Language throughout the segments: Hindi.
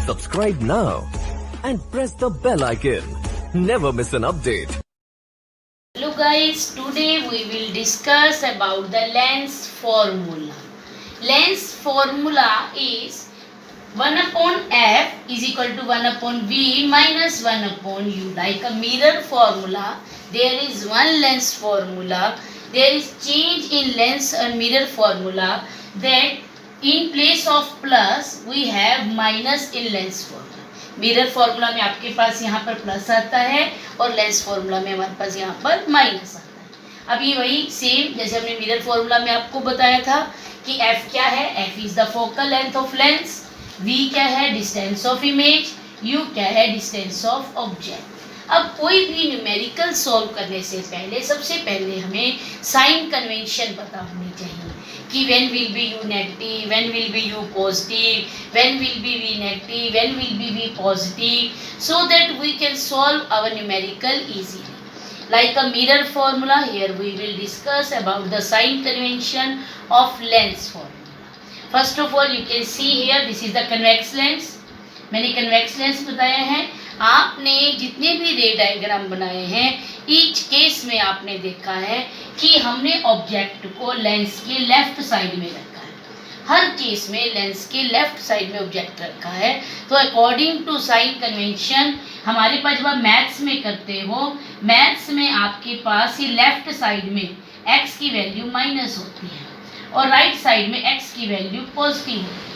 Subscribe now and press the bell icon. Never miss an update. Hello guys, today we will discuss about the lens formula. Lens formula is 1 upon f is equal to 1 upon v minus 1 upon u. Like a mirror formula, there is one lens formula. There is change in lens and mirror formula, that in place of plus we have minus in lens formula. Mirror formula में आपके पास यहाँ पर प्लस आता है और लेंस फॉर्मूला में हमारे पास यहाँ पर माइनस आता है। अब ये वही सेम जैसे हमने मिरर फॉर्मूला में आपको बताया था कि f क्या है, f is the focal length of lens, v क्या है डिस्टेंस ऑफ इमेज, u क्या है डिस्टेंस ऑफ ऑब्जेक्ट। अब कोई भी न्यूमेरिकल सॉल्व करने से पहले सबसे पहले हमें साइन कन्वेंशन पता होनी चाहिए कि when will be u negative, when will be u positive, when will be v negative, when will be v positive, so that we can solve our numerical easily. Like a mirror formula, here we will discuss about the sign convention of lens formula. First of all, you can see here this is the convex lens. मैंने convex lens बताया है। आपने जितने भी रे डायग्राम बनाए हैं, ईच केस में आपने देखा है कि हमने ऑब्जेक्ट को लेंस के लेफ्ट साइड में रखा है। हर केस में लेंस के लेफ्ट साइड में ऑब्जेक्ट रखा है। तो अकॉर्डिंग टू साइन कन्वेंशन हमारे पास जब आप मैथ्स में करते हो, मैथ्स में आपके पास ये लेफ्ट साइड में x की वैल्यू माइनस होती है और राइट साइड में x की वैल्यू पॉजिटिव होती है।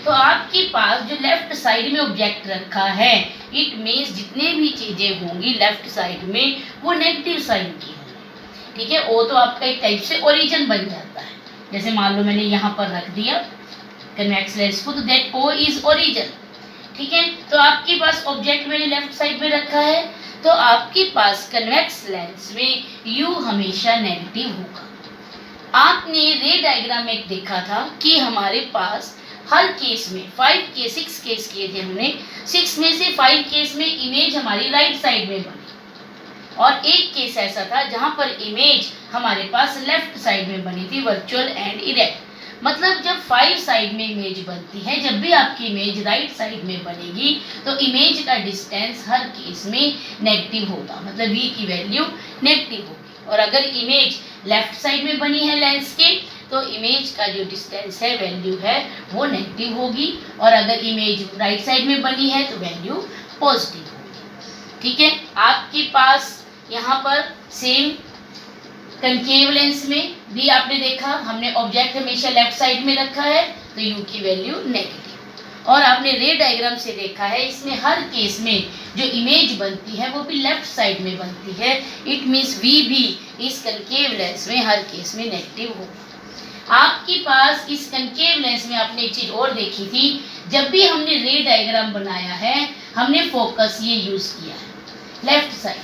तो आपके पास जो लेफ्ट साइड में ऑब्जेक्ट रखा है, इट मीन्स जितने भी चीजें होंगी लेफ्ट साइड में वो नेगेटिव साइन की होंगी। ठीक है, वो तो आपका एक टाइप से ओरिजिन बन जाता है। जैसे मान लो मैंने यहाँ पर रख दिया कन्वेक्स लेंस को, तो दैट ओ इज ओरिजिन। ठीक है, तो आपके पास ऑब्जेक्ट मैंने लेफ्ट साइड में रखा है, तो आपके पास कन्वेक्स लेंस में यू हमेशा नेगेटिव होगा। आपने रे डायग्राम में देखा था कि हमारे पास हर केस में 6 केस किए थे हमने, 6 में से 5 केस में इमेज हमारी राइट साइड में बनी और एक केस ऐसा था जहां पर इमेज हमारे पास लेफ्ट साइड में बनी थी, वर्चुअल एंड इरेक्ट। मतलब जब 5 साइड में इमेज बनती है, जब भी आपकी इमेज राइट साइड में बनेगी तो इमेज का डिस्टेंस हर केस में नेगेटिव होगा, मतलब v की वैल्यू नेगेटिव होगी। और अगर इमेज लेफ्ट साइड में बनी है लेंस के, तो इमेज का जो डिस्टेंस है वैल्यू है वो नेगेटिव होगी, और अगर इमेज राइट साइड में बनी है तो वैल्यू पॉजिटिव होगी। ठीक है, आपके पास यहाँ पर सेम कनकेव लेंस में भी आपने देखा, हमने ऑब्जेक्ट हमेशा लेफ्ट साइड में रखा है तो यू की वैल्यू नेगेटिव। और आपने रे डायग्राम से देखा है, इसमें हर केस में जो इमेज बनती है वो भी लेफ्ट साइड में बनती है। इट मीन्स वी भी इस कनकेव लेंस में हर केस में नेगेटिव होगा। आपके पास इस कनकेव लेंस में आपने एक चीज और देखी थी, जब भी हमने रे डायग्राम बनाया है हमने फोकस ये यूज किया है लेफ्ट साइड,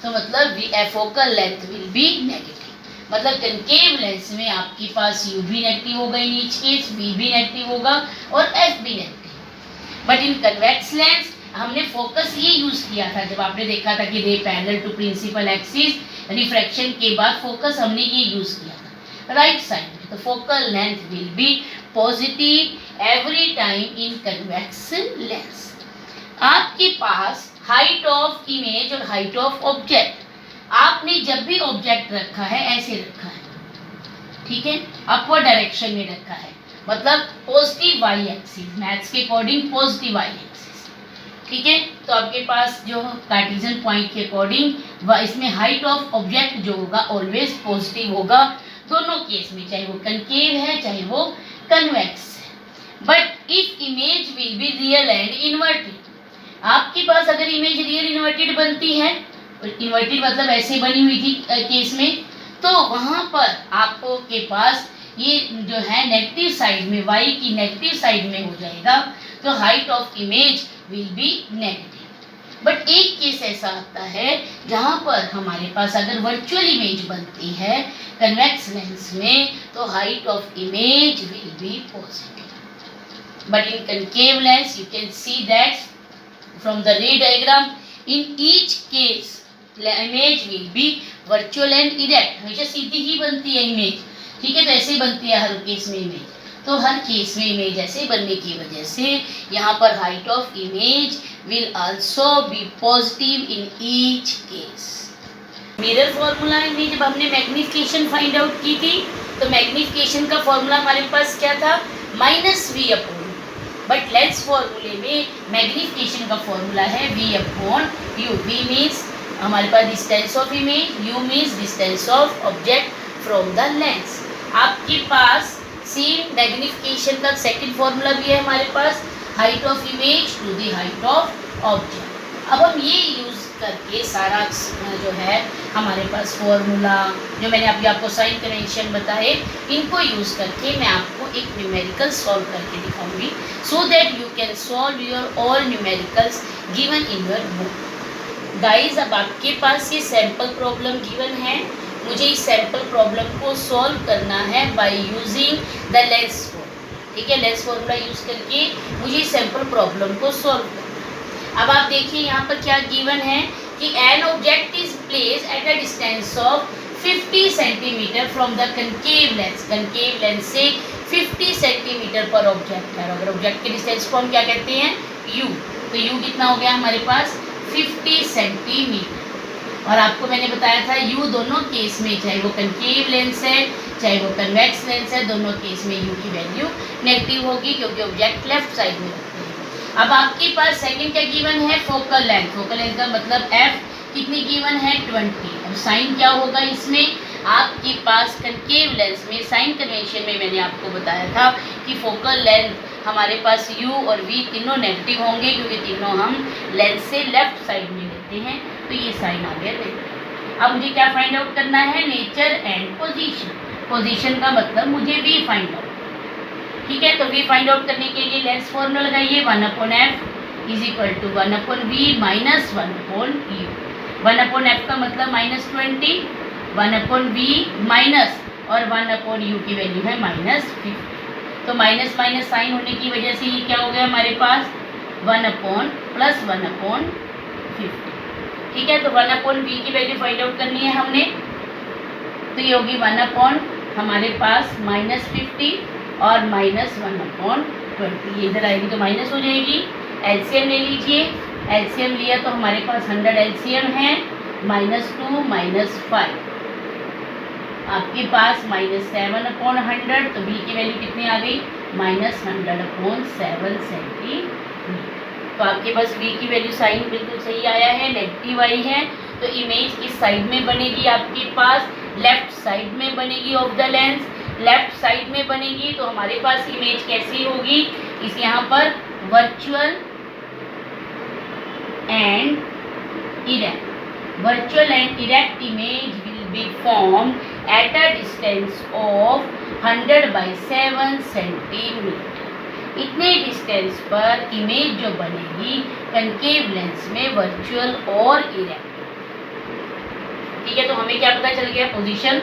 तो मतलब focal length will be negative. मतलब कनकेव लेंस में आपके पास यू भी नेगेटिव होगा इन ईच केस, वी भी नेगेटिव होगा और एफ भी negative. But in convex lens हमने फोकस ये यूज किया था, जब आपने देखा था कि ray parallel to principal axis, refraction के बाद फोकस हमने ये यूज किया था राइट साइड में। तो focal length will B positive every time in convex lens. आपके पास हाइट ऑफ इमेज और हाइट ऑफ ऑब्जेक्ट, आपने जब भी ऑब्जेक्ट रखा है ऐसे रखा है, ठीक है, अपवर्ड डायरेक्शन में रखा है, मतलब पॉजिटिव वाई एक्सिस, मैथ्स के अकॉर्डिंग पॉजिटिव वाई एक्सिस। ठीक है, तो आपके पास जो कार्टेशियन पॉइंट के अकॉर्डिंग इसमें हाइट ऑफ ऑब्जेक्ट जो होगा ऑलवेज पॉजिटिव होगा, दोनों केस में, चाहे वो कनकेव है चाहे वो कन्वेक्स है। But if image will be real and inverted, आपके पास अगर इमेज रियल इन्वर्टेड बनती है, इन्वर्टेड मतलब ऐसे बनी हुई थी केस में, तो वहां पर आपको के पास ये जो है नेगेटिव साइड में, y की नेगेटिव साइड में हो जाएगा, तो height of image will be negative. But एक केस ऐसा आता है जहां पर हमारे पास अगर वर्चुअल इमेज बनती है कन्वेक्स लेंस में, तो height of image will be positive. But in concave lens you can see that from the रे diagram, in each case image will be virtual and erect, हमेशा सीधी ही बनती है इमेज। ठीक है, तो ऐसे बनती है हर केस में इमेज। तो हर केस में इमेज ऐसे बनने की वजह से यहाँ पर height of image will also be positive in each case. Mirror formula में जब हमने मैग्निफिकेशन फाइंड आउट की थी तो मैग्निफिकेशन का फॉर्मूला हमारे पास क्या था, -v अपॉन, बट लेंस फॉर्मूले में मैग्निफिकेशन का फॉर्मूला है v upon u। v means हमारे पास distance of image, u means distance of object from the lens. आपके पास सेम मैग्निफिकेशन का सेकंड फॉर्मूला भी है हमारे पास, height of image to the height of object. अब हम ये यूज़ करके सारा जो है हमारे पास फॉर्मूला जो मैंने अभी आपको साइन कन्वेंशन बताए, इनको यूज़ करके मैं आपको एक न्यूमेरिकल सॉल्व करके दिखाऊंगी, so that you can solve your all numericals given in your book. Guys, अब आपके पास ये सैम्पल प्रॉब्लम गिवन है, मुझे इस सैम्पल प्रॉब्लम को सॉल्व करना है by using the lens formula. ठीक है, लेंस फॉर्मूला यूज़ करके मुझे सैम्पल प्रॉब्लम को सॉल्व करना है। अब आप देखिए यहाँ पर क्या गिवन है कि an object is place at a distance of 50 centimetre from the concave lens. Concave lens से 50 सेंटीमीटर पर ऑब्जेक्ट है, अगर ऑब्जेक्ट के डिस्टेंस को हम क्या कहते हैं, u, तो u कितना हो गया हमारे पास 50 सेंटीमीटर। और आपको मैंने बताया था u दोनों केस में, चाहे वो कनकेव लेंस है चाहे वो कन्वेक्स लेंस है, दोनों केस में u की वैल्यू नेगेटिव होगी क्योंकि ऑब्जेक्ट लेफ्ट साइड में रखते हैं। अब आपके पास सेकंड क्या गिवन है, फोकल लेंथ। फोकल लेंथ का मतलब f कितनी गिवन है, 20। अब साइन क्या होगा इसमें, आपके पास कनकेव लेंस में साइन कन्वेंशन में मैंने आपको बताया था कि फोकल लेंथ हमारे पास u और v तीनों नेगेटिव होंगे क्योंकि तीनों हम लेंस से लेफ्ट साइड में लेते हैं, तो ये साइन आ गया देखो। अब मुझे क्या फाइंड आउट करना है, नेचर एंड पोजीशन। पोजीशन का मतलब मुझे v फाइंड आउट, ठीक है। तो v फाइंड आउट करने के लिए लेंस फॉर्मूला लगाइए, 1/f is equal to 1/v minus 1/u। 1/f का मतलब -20, 1/v माइनस और 1/u की वैल्यू है -50। तो माइनस माइनस साइन होने की वजह से ये क्या हो गया हमारे पास 1/+1/50। ठीक है, तो 1/v की वैल्यू फाइंड आउट करनी है हमने, तो ये होगी 1/ हमारे पास -50 और -1/20। ये इधर आएगी तो माइनस हो जाएगी। एलसीएम ले लीजिए, एलसीएम लिया तो हमारे पास 100 एलसीएम है, -2 -5 आपके पास -7/100, तो v की वैल्यू कितनी आ गई, -100/7 सेंटीमीटर। तो आपके पास v की वैल्यू साइन बिल्कुल सही आया है, नेगेटिव आई है, तो इमेज किस साइड में बनेगी, आपके पास लेफ्ट साइड में बनेगी of the lens. Left side में बनेगी तो हमारे पास इमेज कैसी होगी, इस यहाँ पर virtual and erect. Virtual and erect image will be formed at a distance of 100/7 centimetre. इतने डिस्टेंस पर इमेज जो बनेगी कनकेव लेंस में वर्चुअल और इरेक्ट। ठीक है, तो हमें क्या पता चल गया, पोजीशन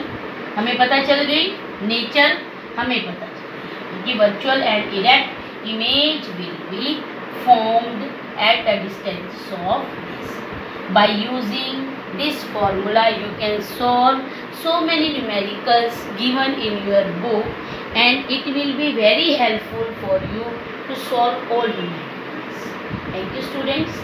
हमें पता चल गई, नेचर हमें पता चल गई कि virtual and erect image will be formed at a distance of this. By using this formula you can solve so many numericals given in your book and it will be very helpful for you to solve all numericals. Thank you students.